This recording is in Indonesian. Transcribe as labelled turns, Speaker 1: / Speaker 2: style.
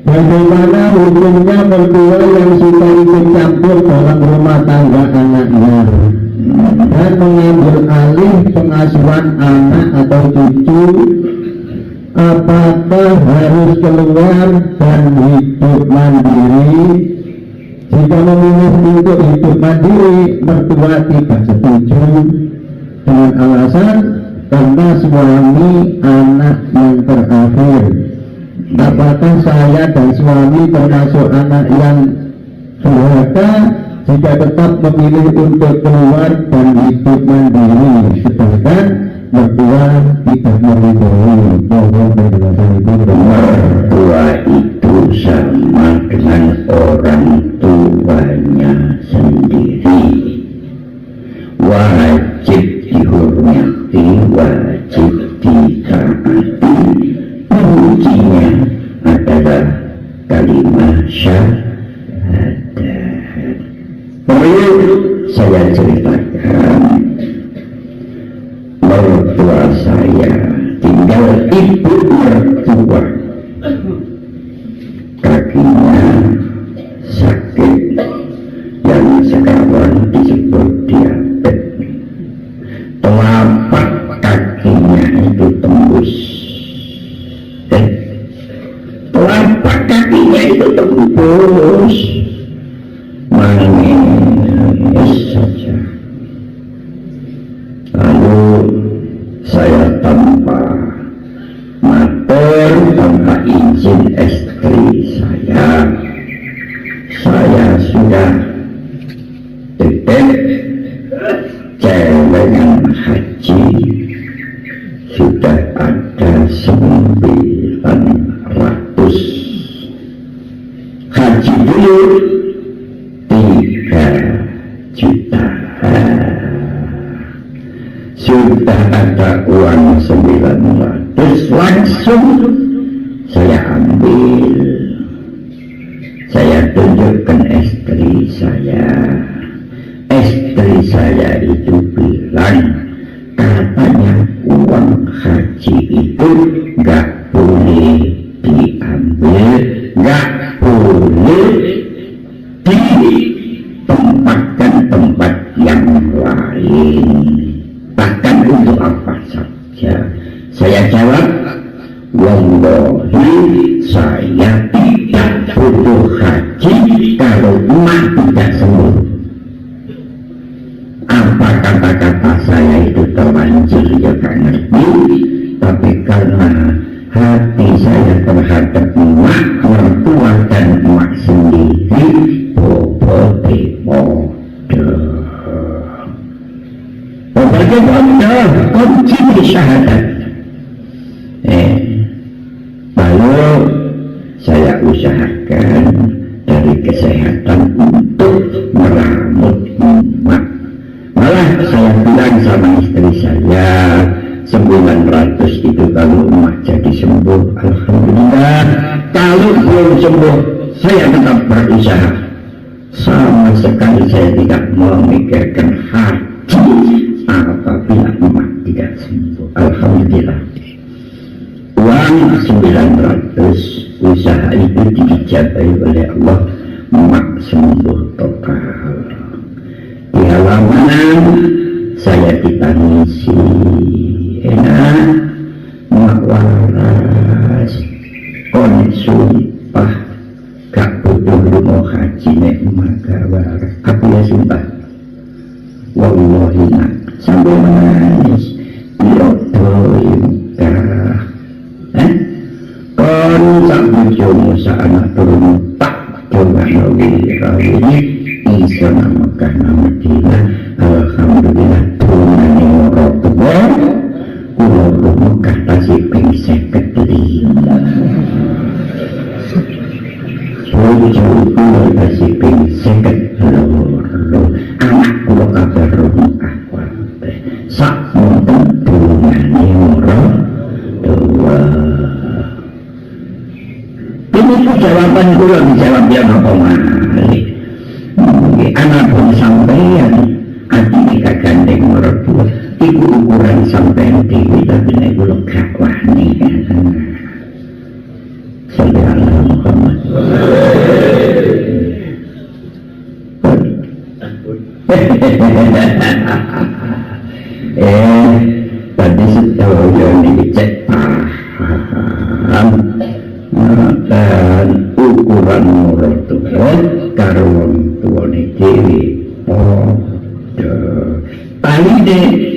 Speaker 1: Bagaimana hukumnya mertua yang suka ikut campur dalam rumah tangga anaknya dan mengambil alih pengasuhan anak atau cucu? Apakah harus keluar dan hidup mandiri? Jika memilih untuk hidup mandiri, mertua tidak setuju dengan alasan karena suami anak yang terakhir. Apakah saya dan suami termasuk anak yang durhaka jika tetap memilih untuk keluar dan hidup mandiri, sedangkan mertua tidak meridhoi? Mohon penjelasan Ibu.
Speaker 2: Mertua itu sama dengan orang tuanya sendiri, wajib dihormati, wajib ditaati. Kuncinya adalah kalimat syahadat. Perlu saya ceritakan, mertua saya tinggal ibu mertua, kakinya sakit yang sekarang disebut diabetes. Telapak kakinya itu tembus, telapak kakinya itu tembus, menangis saja. Lalu saya tanpa mater, tanpa izin istri saya sudah titip celengan haji, sudah ada 900. Haji dulu 3 juta. Sudah ada uang 900, langsung saya ambil. Saya tunjukkan istri saya. Istri saya itu bilang, katanya uang haji itu gak boleh diambil, gak boleh ditempatkan tempat yang lain, bahkan untuk apa saja. Saya jawab, wallahi saya tidak butuh haji kalau emak tidak sembuh. Apa kata-kata saya itu terlanjur ya gak ngerti, tapi karena hati saya terhadap emak mertua dan emak sendiri bobote bodoh. Bobote bodoh, kunci syahadat. Lalu saya usahakan dari kesehatan untuk merawat emak. Malah saya bilang sama istri saya, 900 itu kalau emak jadi sembuh, alhamdulillah. Kalau belum sembuh, saya tetap berusaha. Sama sekali saya tidak memikirkan haji apabila emak tidak sembuh. Alhamdulillah. Uang 900, usaha itu diijabahi oleh Allah, emak sembuh total. Di halaman saya ditangisi, enak, emak waras, kon sumpah gak butuh rumah haji nek emak gak waras. Aku ya sumpah, wallahi nak, sambil menangis, yodoi mukah, kon sak bujumu sak anak turun tak dengan ini bisa namakan nama Madinah. Alhamdulillah tunani mertua kulo Mekah tasik ping 55. Bojo kulo tasik ping 52. Anak kulo kabar Mekah kabeh. Sak monten tunani mertua. Ini jawaban kulo dijawab ya apa malih. Anak pun sampean hati kita gandeng mertua itu ukuran sampean dewi, tapi nek kula gak wani. Sallallahu Muhammad Tadi sedaya niki cek paham dan ukuran mertua karo wong tuane dhewe padha paline